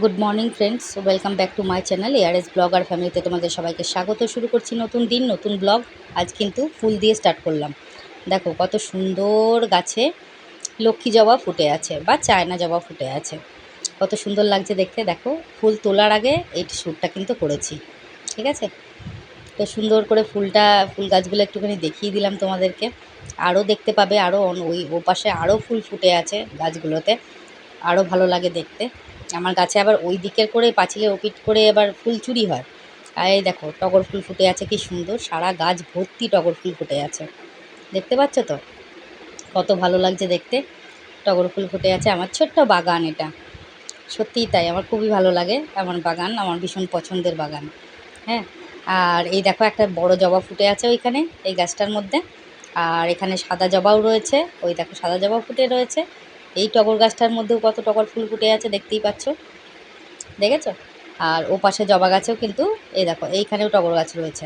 Good morning friends, welcome back to my channel ARS blog আর ফ্যামিলিতে তোমাদের সবাইকে স্বাগত। শুরু করছি নতুন দিন নতুন ব্লগ। আজ কিন্তু ফুল দিয়ে স্টার্ট করলাম। দেখো কত সুন্দর গাছে লক্ষ্মী জবা ফুটে আছে বা চায়না জবা ফুটে আছে, কত সুন্দর লাগছে দেখতে। দেখো ফুল তোলার আগে এই শ্যুটটা কিন্তু করেছি, ঠিক আছে। তো সুন্দর করে ফুল গাছগুলো একটুখানি দেখিয়ে দিলাম তোমাদেরকে। আরও দেখতে পাবে, আরও ওই ওপাশে আরও ফুল ফুটে আছে গাছগুলোতে, আরও ভালো লাগে দেখতে। আমার গাছে আবার ওই দিকের করে পাঁচিলে ওপিট করে আবার ফুল চুরি হয়। আর এই দেখো টগর ফুল ফুটে আছে, কি সুন্দর, সারা গাছ ভর্তি টগর ফুল ফুটে আছে, দেখতে পাচ্ছ তো কত ভালো লাগছে দেখতে। টগর ফুল ফুটে আছে, আমার ছোট্ট বাগান এটা। সত্যিই তাই, আমার খুবই ভালো লাগে আমার বাগান, আমার ভীষণ পছন্দের বাগান। হ্যাঁ, আর এই দেখো একটা বড় জবা ফুটে আছে ওইখানে, এই গাছটার মধ্যে। আর এখানে সাদা জবাও রয়েছে, ওই দেখো সাদা জবা ফুটে রয়েছে। এই টগর গাছটার মধ্যেও কত টগর ফুল ফুটে আছে দেখতেই পাচ্ছ, দেখেছো। আর ও পাশে জবা গাছেও কিন্তু এই দেখো এইখানেও টগর গাছ রয়েছে।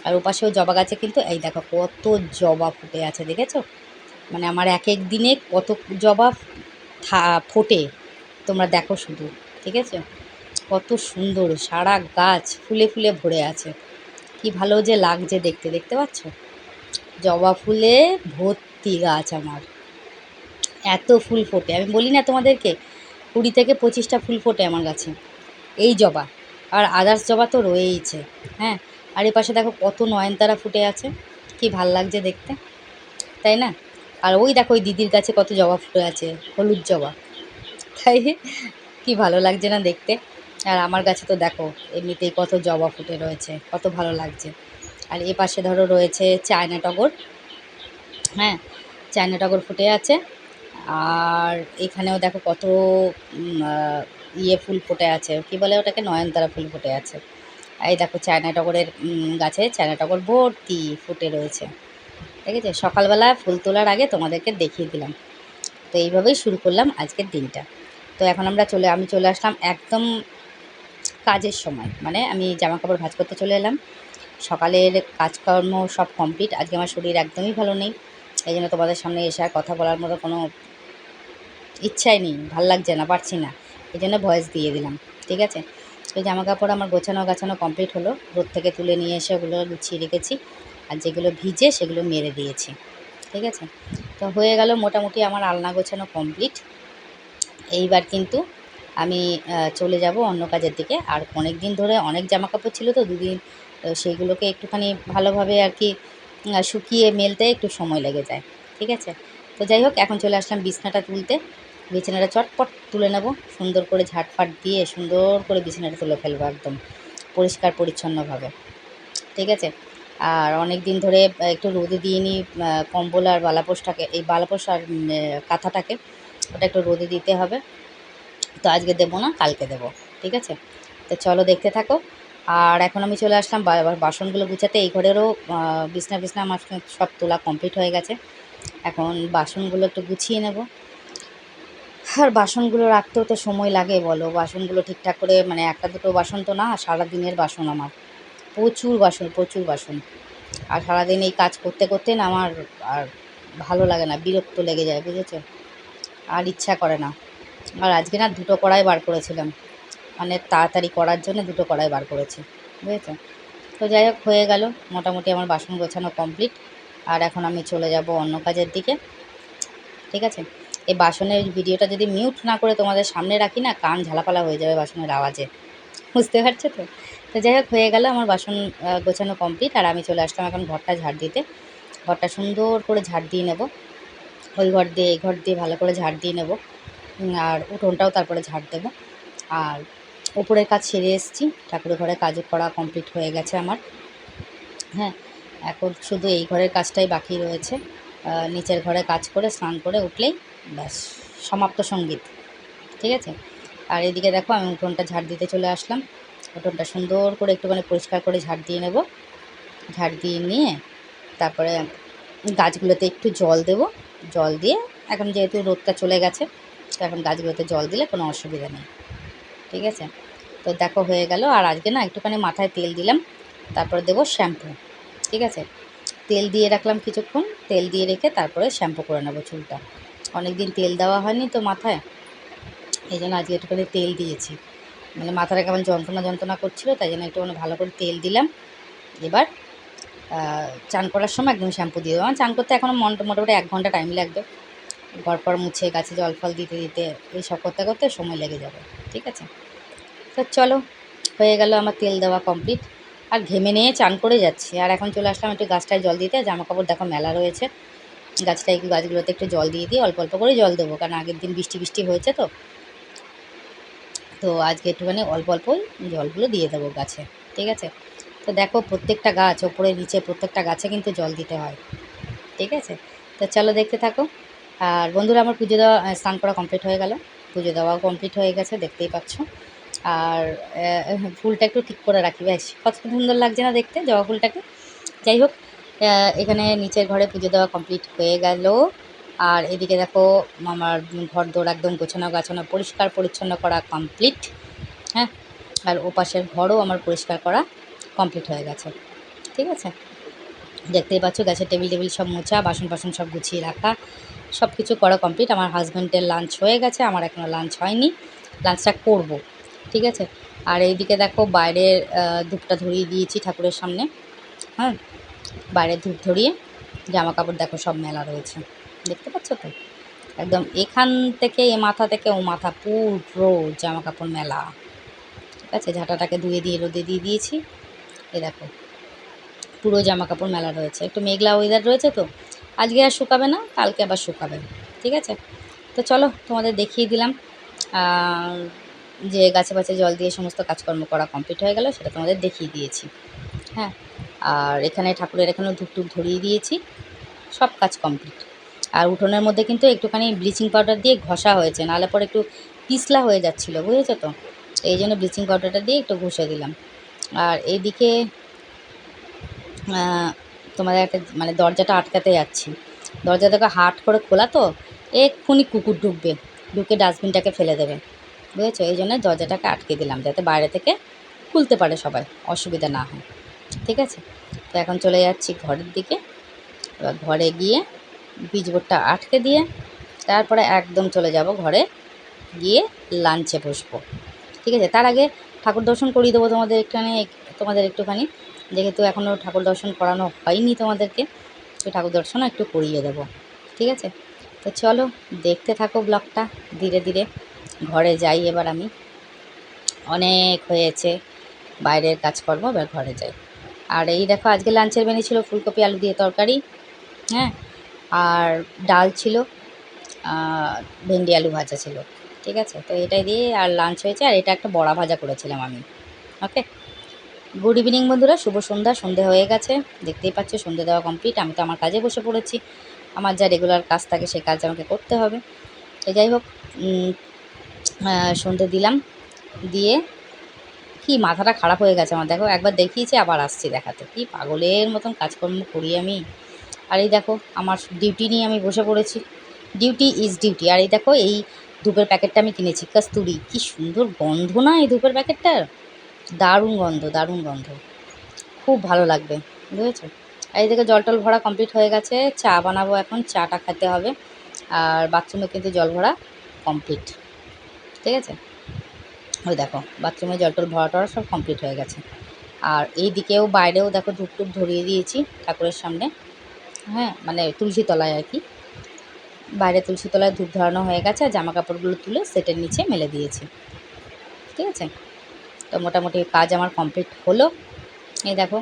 আর ও পাশেও জবা গাছে কিন্তু এই দেখো কত জবা ফুটে আছে, দেখেছো। মানে আমার এক এক দিনে কত জবা ফোটে তোমরা দেখো শুধু, ঠিক আছে। কত সুন্দর সারা গাছ ফুলে ফুলে ভরে আছে, কি ভালো যে লাগছে দেখতে, দেখতে পাচ্ছ। জবা ফুলে ভর্তি গাছ আমার, এত ফুল ফোটে, আমি বলি না তোমাদেরকে 20 থেকে 25টা ফুল ফোটে আমার গাছে এই জবা। আর আদার্স জবা তো রয়েইছে। হ্যাঁ, আর এ পাশে দেখো কত নয়নতারা ফুটে আছে, কি ভাল লাগছে দেখতে, তাই না। আর ওই দেখো ওই দিদির কাছে কত জবা ফুটে আছে, হলুদ জবা, তাই কি ভালো লাগছে না দেখতে। আর আমার গাছে তো দেখো এমনিতেই কত জবা ফুটে রয়েছে, কত ভালো লাগছে। আর এ পাশে ধরো রয়েছে চায়না টগর। হ্যাঁ, চায়না টগর ফুটে আছে। আর এখানেও দেখো কত ইয়ে ফুল ফুটে আছে, কি বলে ওটাকে, নয়নতারা ফুল ফুটে আছে। এই দেখো চায়না টগরের গাছে চায়না টগর ভর্তি ফুটে রয়েছে, ঠিক আছে। সকালবেলা ফুল তোলার আগে তোমাদেরকে দেখিয়ে দিলাম। তো এইভাবেই শুরু করলাম আজকের দিনটা। তো এখন আমি চলে আসলাম একদম কাজের সময়, মানে আমি জামা কাপড় ভাঁজ করতে চলে এলাম। সকালের কাজকর্ম সব কমপ্লিট। আজকে আমার শরীর একদমই ভালো নেই, এই জন্য তোমাদের সামনে এসে আর কথা বলার মতো কোনো ইচ্ছাই নেই, ভাল লাগছে না, পারছি না, এই জন্য ভয়েস দিয়ে দিলাম, ঠিক আছে। এই জামা কাপড় আমার গাছানো কমপ্লিট হলো, রোদ থেকে তুলে নিয়ে এসে ওগুলো গুছিয়ে রেখেছি। আর যেগুলো ভিজে সেগুলো মেরে দিয়েছি, ঠিক আছে। তো হয়ে গেল মোটামুটি আমার আলনা গোছানো কমপ্লিট। এইবার কিন্তু আমি চলে যাব অন্য কাজের দিকে। আর অনেক দিন ধরে অনেক জামা কাপড় ছিল তো দুদিন, সেইগুলোকে একটুখানি ভালোভাবে আর কি শুকিয়ে মেলতে একটু সময় লেগে যায়, ঠিক আছে। তো যাই হোক, এখন চলে আসলাম বিছনাটা তুলতে। বিছানাটা চটপট তুলে নেব, সুন্দর করে ঝাঁটফাট দিয়ে সুন্দর করে বিছানাটা তুলে ফেলবো একদম পরিষ্কার পরিচ্ছন্নভাবে, ঠিক আছে। আর অনেক দিন ধরে একটু রোদে দিয়ে নিই কম্বল আর বালাপোষটাকে, এই বালাপোষ আর কাঁথাটাকে, ওটা একটু রোদে দিতে হবে। তো আজকে দেবো না, কালকে দেবো, ঠিক আছে। তো চলো দেখতে থাকো। আর এখন আমি চলে আসলাম বাসনগুলো গুছাতে। এই ঘরেরও বিছনা আমার সব তোলা কমপ্লিট হয়ে গেছে। এখন বাসনগুলো একটু গুছিয়ে নেব। আর বাসনগুলো রাখতেও তো সময় লাগে বলো, বাসনগুলো ঠিকঠাক করে, মানে একটা দুটো বাসন তো না, সারা দিনের বাসন আমার, প্রচুর বাসন প্রচুর বাসন। আর সারাদিন এই কাজ করতে করতে না আমার আর ভালো লাগে না, বিরক্ত লেগে যায়, বুঝেছো। আর ইচ্ছা করে না। আর আজকে না দুটো কড়াই বার করেছিলাম, মানে তাড়াতাড়ি করার জন্য দুটো কড়াই বার করেছি, বুঝেছো। তো যাই হোক, হয়ে গেল মোটামুটি আমার বাসন গোছানো কমপ্লিট। আর এখন আমি চলে যাব অন্য কাজের দিকে, ঠিক আছে। এই বাসনের ভিডিওটা যদি মিউট না করে তোমাদের সামনে রাখি না, কান ঝালাপালা হয়ে যাবে বাসনের আওয়াজে, বুঝতে পারছো তো। তো যাই হোক, হয়ে গেল আমার বাসন গোছানো কমপ্লিট। আর আমি চলে আসলাম এখন ঘরটা ঝাড় দিতে। ঘরটা সুন্দর করে ঝাড় দিয়ে নেব, ওই ঘর দিয়ে এই ঘর দিয়ে ভালো করে ঝাড় দিয়ে নেব। আর উঠোনটাও তারপরে ঝাড় দেবো। আর উপরের কাজ সেরে এসেছি, ঠাকুরের ঘরে কাজ করা কমপ্লিট হয়ে গেছে আমার। হ্যাঁ, এখন শুধু এই ঘরের কাজটাই বাকি রয়েছে। নিচের ঘরে কাজ করে স্নান করে উঠলেই ব্যাস সমাপ্ত সঙ্গীত, ঠিক আছে। আর এদিকে দেখো আমি উঠোনটা ঝাড় দিতে চলে আসলাম। উঠোনটা সুন্দর করে একটুখানি পরিষ্কার করে ঝাড় দিয়ে নেব। ঝাড় দিয়ে নিয়ে তারপরে গাছগুলোতে একটু জল দেব। জল দিয়ে, এখন যেহেতু রোদটা চলে গেছে, তো এখন গাছগুলোতে জল দিলে কোনো অসুবিধা নেই, ঠিক আছে। তো দেখো হয়ে গেল। আর আজকে না একটুখানি মাথায় তেল দিলাম, তারপরে দেবো শ্যাম্পু, ঠিক আছে। তেল দিয়ে রাখলাম কিছুক্ষণ, তেল দিয়ে রেখে তারপরে শ্যাম্পু করে নেবো চুলটা। অনেক দিন তেল দেওয়া হয়নি তো মাথায়, এই জন্য আজকে একটুখানি তেল দিয়েছি। মানে মাথাটা কেমন যন্ত্রণা যন্ত্রণা করছিলো, তাই জন্য একটু ভালো করে তেল দিলাম। এবার চান করার সময় একদম শ্যাম্পু দিয়ে দেবো। আমার চান করতে এখনও মোটামুটি 1 ঘন্টা টাইম লাগবে। ঘর পর মুছে গাছে জল ফল দিতে দিতে এইসব করতে করতে সময় লেগে যাবে। ঠিক আছে, তো চলো, হয়ে গেল আমার তেল দেওয়া কমপ্লিট। আর ঘেমে নিয়ে চান করে যাচ্ছি। আর এখন চলে আসলাম একটু গাছটায় জল দিতে। জামা কাপড় দেখো মেলা রয়েছে, গাছগুলোতে একটু জল দিয়ে দিই, অল্প অল্প করে জল দেবো, কারণ আগের দিন বৃষ্টি বৃষ্টি হয়েছে তো তো আজকে একটুখানি অল্প অল্পই জলগুলো দিয়ে দেবো গাছে। ঠিক আছে, তো দেখো প্রত্যেকটা গাছ ওপরে নিচে প্রত্যেকটা গাছে কিন্তু জল দিতে হয়। ঠিক আছে, তো চলো দেখতে থাকো। আর বন্ধুরা, আমার পুজো দেওয়া স্নান করা কমপ্লিট হয়ে গেল, পুজো দেওয়াও কমপ্লিট হয়ে গেছে, দেখতেই পাচ্ছ। আর ফুলটা একটু ঠিক করে রাখি, বেশ কত সুন্দর লাগছে না দেখতে জবা ফুলটাকে। যাই হোক, এখানে নিচের ঘরে পুজো দেওয়া কমপ্লিট হয়ে গেল। আর এদিকে দেখো আমার ঘর দৌড় একদম গোছানো গাছানো পরিষ্কার পরিচ্ছন্ন করা কমপ্লিট। হ্যাঁ, আর ওপাশের ঘরও আমার পরিষ্কার করা কমপ্লিট হয়ে গেছে। ঠিক আছে, দেখতেই পাচ্ছ গ্যাসের টেবিল সব মোছা, বাসন বাসন সব গুছিয়ে রাখা, সব কিছু করা কমপ্লিট। আমার হাজব্যান্ডের লাঞ্চ হয়ে গেছে, আমার এখনও লাঞ্চ হয়নি, লাঞ্চটা করব। ঠিক আছে, আর এইদিকে দেখো বাইরের ধূপটা ধরিয়ে দিয়েছি ঠাকুরের সামনে। হ্যাঁ, বাইরে ধূপ ধরিয়ে জামা কাপড় দেখো সব মেলা রয়েছে, দেখতে পাচ্ছ তো। একদম এখান থেকে এ মাথা থেকে ও মাথা পুরো জামা কাপড় মেলা। ঠিক আছে, ঝাঁটাটাকে ধুয়ে দিয়ে রোদে দিয়ে দিয়েছি। এ দেখো পুরো জামা কাপড় মেলা রয়েছে। একটু মেঘলা ওয়েদার রয়েছে তো, আজকে আর শুকাবে না, কালকে আবার শুকাবে। ঠিক আছে, তো চলো তোমাদের দেখিয়ে দিলাম যে গাছে গাছে জল দিয়ে সমস্ত কাজকর্ম করা কমপ্লিট হয়ে গেল, সেটা তোমাদের দেখিয়ে দিয়েছি। হ্যাঁ, আর এখানে ঠাকুরের এখানেও ধূপ টুপ ধরিয়ে দিয়েছি, সব কাজ কমপ্লিট। আর উঠোনের মধ্যে কিন্তু একটুখানি ব্লিচিং পাউডার দিয়ে ঘষা হয়েছে, নাহলে পরে একটু পিছলা হয়ে যাচ্ছিলো, বুঝেছো তো, এই জন্য ব্লিচিং পাউডারটা দিয়ে একটু ঘষে দিলাম। আর এইদিকে তোমাদের একটা মানে দরজাটা আটকাতে যাচ্ছি, দরজাটাকে হাট করে খোলা তো, এক্ষুনি কুকুর ঢুকবে, ঢুকে ডাস্টবিনটাকে ফেলে দেবে, বুঝেছো, এই জন্য দরজাটাকে আটকে দিলাম, যাতে বাইরে থেকে খুলতে পারে সবাই, অসুবিধা না হয়। ঠিক আছে, তো এখন চলে যাচ্ছি ঘরের দিকে। এবার ঘরে গিয়ে সুইচবোর্ডটা আটকে দিয়ে তারপরে একদম চলে যাব ঘরে, গিয়ে লাঞ্চে বসবো। ঠিক আছে, তার আগে ঠাকুর দর্শন করিয়ে দেবো তোমাদের একটুখানি, যেহেতু এখনও ঠাকুর দর্শন করানো হয়নি তোমাদেরকে, তো ঠাকুর দর্শন একটু করিয়ে দেবো। ঠিক আছে, তো চলো দেখতে থাকো ব্লগটা ধীরে ধীরে। ঘরে যাই এবার আমি, অনেক হয়েছে বাইরের কাজকর্ম, এবার ঘরে যাই। আর এই দেখো আজকে লাঞ্চের মেনু ছিল ফুলকপি আলু দিয়ে তরকারি, হ্যাঁ, আর ডাল ছিল, ভেন্ডি আলু ভাজা ছিল। ঠিক আছে, তো এটাই দিয়ে আর লাঞ্চ হয়েছে। আর এটা একটা বড়া ভাজা করেছিলাম আমি। ওকে, গুড ইভিনিং বন্ধুরা, শুভ সন্ধ্যা। সন্ধে হয়ে গেছে, দেখতেই পাচ্ছ সন্ধে দেওয়া কমপ্লিট। আমি তো আমার কাজে বসে পড়েছি, আমার যা রেগুলার কাজ থাকে সেই কাজ আমাকে করতে হবে। তো যাই হোক, সন্ধে দিলাম, দিয়ে কি মাথাটা খারাপ হয়ে গেছে আমার, দেখো একবার দেখিয়েছি আবার আসছি দেখাতে, কি পাগলের মতন কাজকর্ম করি আমি। আর এই দেখো আমার ডিউটি নিয়ে আমি বসে পড়েছি, ডিউটি ইজ ডিউটি। আর এই দেখো এই ধূপের প্যাকেটটা আমি কিনেছি, কস্তুরি, কি সুন্দর গন্ধ না এই ধূপের প্যাকেটটার, দারুণ গন্ধ, দারুণ গন্ধ, খুব ভালো লাগবে, বুঝেছো। আর এই দেখো জল টল ভরা কমপ্লিট হয়ে গেছে, চা বানাবো এখন, চাটা খেতে হবে। আর বাথরুমে কিন্তু জল ভরা কমপ্লিট। ঠিক আছে, ওই দেখো বাথরুমে জল টল ভরা টরা সব কমপ্লিট হয়ে গেছে। আর এই দিকেও বাইরেও দেখো ধূপ টুপ ধরিয়ে দিয়েছি ঠাকুরের সামনে, হ্যাঁ, মানে তুলসী তলায় আর কি, বাইরে তুলসী তলায় ধূপ ধরানো হয়ে গেছে। আর জামা কাপড়গুলো তুলে সেটের নিচে মেলে দিয়েছি। ঠিক আছে, তো মোটামুটি কাজ আমার কমপ্লিট হলো। এই দেখো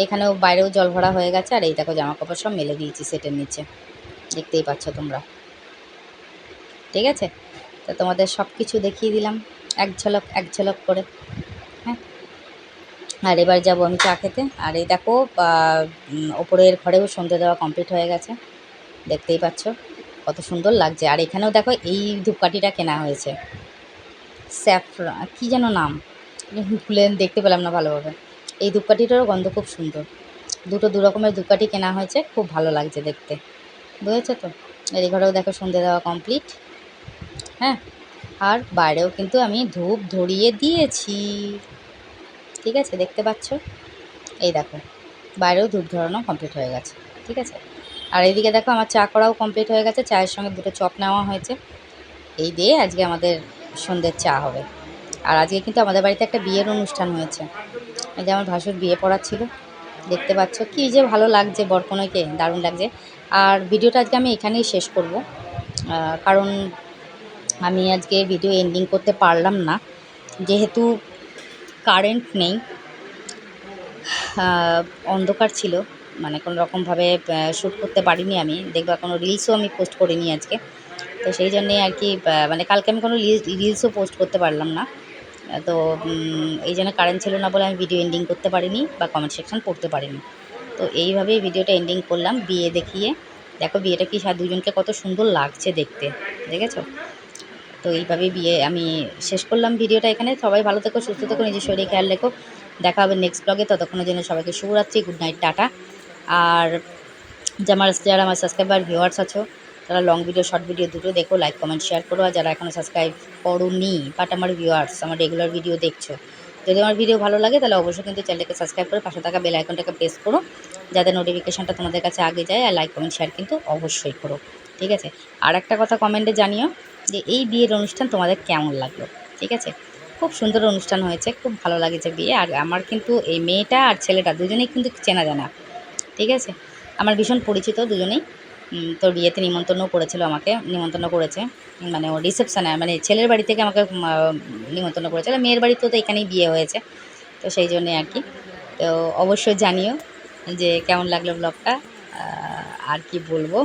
এখানেও বাইরেও জল ভরা হয়ে গেছে, আর এই দেখো জামা কাপড় সব মেলে দিয়েছি সেটের নিচে, দেখতেই পাচ্ছ তোমরা। ঠিক আছে, তো তোমাদের সব কিছু দেখিয়ে দিলাম এক ঝলক করে। হ্যাঁ, আর এবার যাবো আমি চা খেতে। আর এই দেখো ওপরের ঘরেও সন্ধে দেওয়া কমপ্লিট হয়ে গেছে, দেখতেই পাচ্ছ কত সুন্দর লাগছে। আর এখানেও দেখো এই ধূপকাঠিটা কেনা হয়েছে, স্যাফরা কী যেন নাম, ভুলে দেখতে পেলাম না ভালোভাবে। এই ধূপকাঠিটারও গন্ধ খুব সুন্দর, দু রকমের ধূপকাঠি কেনা হয়েছে, খুব ভালো লাগছে দেখতে, বুঝেছো তো। এই ঘরেও দেখো সন্ধে দেওয়া কমপ্লিট। হ্যাঁ, আর বাইরেও কিন্তু আমি ধূপ ধরিয়ে দিয়েছি। ঠিক আছে, দেখতে পাচ্ছ, এই দেখো বাইরেও ধূপ ধরানো কমপ্লিট হয়ে গেছে। ঠিক আছে, আর এইদিকে দেখো আমার চা করাও কমপ্লিট হয়ে গেছে, চায়ের সঙ্গে দুটো চপ নেওয়া হয়েছে, এই দিয়ে আজকে আমাদের সন্ধ্যের চা হবে। আর আজকে কিন্তু আমাদের বাড়িতে একটা বিয়ের অনুষ্ঠান হয়েছে। এই যে আমার ভাসুর বিয়ে পড়াচ্ছিল, দেখতে পাচ্ছ কি যে ভালো লাগছে, বরকনেকে দারুণ লাগছে। আর ভিডিওটা আজকে আমি এখানেই শেষ করব, কারণ আমি আজকে ভিডিও এন্ডিং করতে পারলাম না, যেহেতু কারেন্ট নেই, অন্ধকার ছিল, মানে কোনো রকমভাবে শ্যুট করতে পারিনি আমি। দেখবা কোনো রিলসও আমি পোস্ট করিনি আজকে, তো সেই জন্যে আর কি মানে কালকে আমি কোনো রিলসও পোস্ট করতে পারলাম না। তো এই জন্য কারেন্ট ছিল না বলে আমি ভিডিও এন্ডিং করতে পারিনি বা কমেন্ট সেকশন পড়তে পারিনি। তো এইভাবেই ভিডিওটা এন্ডিং করলাম বিয়ে দেখিয়ে। দেখো বিয়েটা কি দুজনকে কত সুন্দর লাগছে দেখতে, দেখেছো? তো এইভাবেই বিয়ে আমি শেষ করলাম ভিডিওটা এখানে। সবাই ভালো থেকো, সুস্থ থেকো, নিজের শরীরে খেয়াল রেখো। দেখা হবে নেক্সট ব্লগে, ততক্ষণের জন্য সবাইকে শুভরাত্রি, গুড নাইট, টাটা। আর যারা আমার সাবস্ক্রাইবার ভিউয়ার্স আছো, তারা লং ভিডিও শর্ট ভিডিও দুটো দেখো, লাইক কমেন্ট শেয়ার করো। আর যারা এখনও সাবস্ক্রাইব করোনি বাট আমার ভিউয়ার্স আমার রেগুলার ভিডিও দেখছো, যদি আমার ভিডিও ভালো লাগে তাহলে অবশ্যই কিন্তু চ্যানেলটাকে সাবস্ক্রাইব করে পাশে থাকা বেল আইকনটাকে প্রেস করো, যাতে নোটিফিকেশনটা তোমাদের কাছে আগে যায়। আর লাইক কমেন্ট শেয়ার কিন্তু অবশ্যই করো, ঠিক আছে? আর একটা কথা কমেন্টে জানিও যে এই বিয়ের অনুষ্ঠান তোমাদের কেমন লাগলো, ঠিক আছে? খুব সুন্দর অনুষ্ঠান হয়েছে, খুব ভালো লাগেছে বিয়ে। আর আমার কিন্তু এই মেয়েটা আর ছেলেটা দুজনেই কিন্তু চেনা জানা, ঠিক আছে? আমার ভীষণ পরিচিত দুজনেই। তো বিয়েতে নিমন্ত্রণও করেছিল, আমাকে নিমন্ত্রণ করেছে, মানে ও রিসেপশানে, মানে ছেলের বাড়ি থেকে আমাকে নিমন্ত্রণ করেছিল। মেয়ের বাড়িতেও তো এখানেই বিয়ে হয়েছে, তো সেই জন্যে আর কি। তো অবশ্যই জানিও যে কেমন লাগলো ব্লগটা। আর কি বলবো,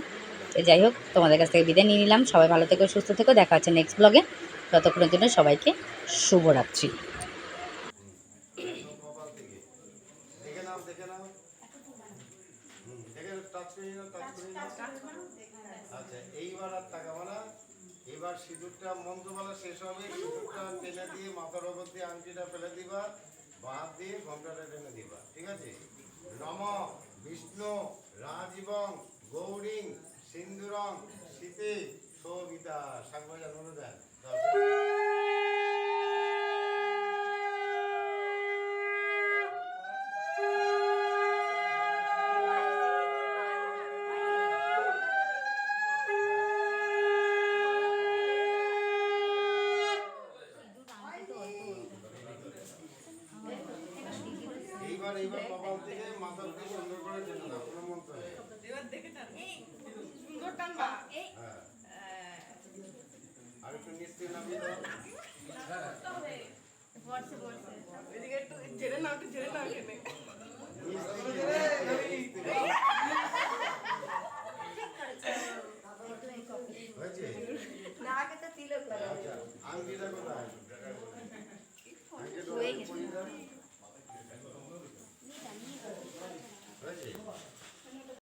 তো যাই হোক, তোমাদের কাছ থেকে বিদায় নিয়ে নিলাম। সবাই ভালো থেকো, সুস্থ থেকো, দেখা হচ্ছে নেক্সট ব্লগে। ততক্ষণের জন্য সবাইকে শুভরাত্রি। আচ্ছা, এইবার আর তাকাবো না। এবার সিঁদুরটা মন্ত্রমালা শেষ হবে, সিঁদুরটা টেনে দিয়ে মাথার ওপর দিয়ে আংটিটা ফেলে দিবা, বাদ দিয়ে ঘোমটাটা টেনে দিবা, ঠিক আছে? নম বিষ্ণু রাজীবং গৌরীং সিন্দুরং শীতে সবিতা সাংবাদিক অনুদান। এইবার কপাল থেকে মাথা অব্দি সুন্দর করে টেনে দাও, কোনো মন্ত্র নেই। এবার দেখে টান, সুন্দর টানবা। হ্যাঁ, আর একটু নিচে নামিয়ে দাও। বসে বসে এদিকে একটু ঝেড়ে নাও, একটু ঝেড়ে নাও এখানে। হয়েছে না, আগে তো তিলক লাগা। আচ্ছা, আংটিটা কোথায়? আংটিটা হয়ে গেছে।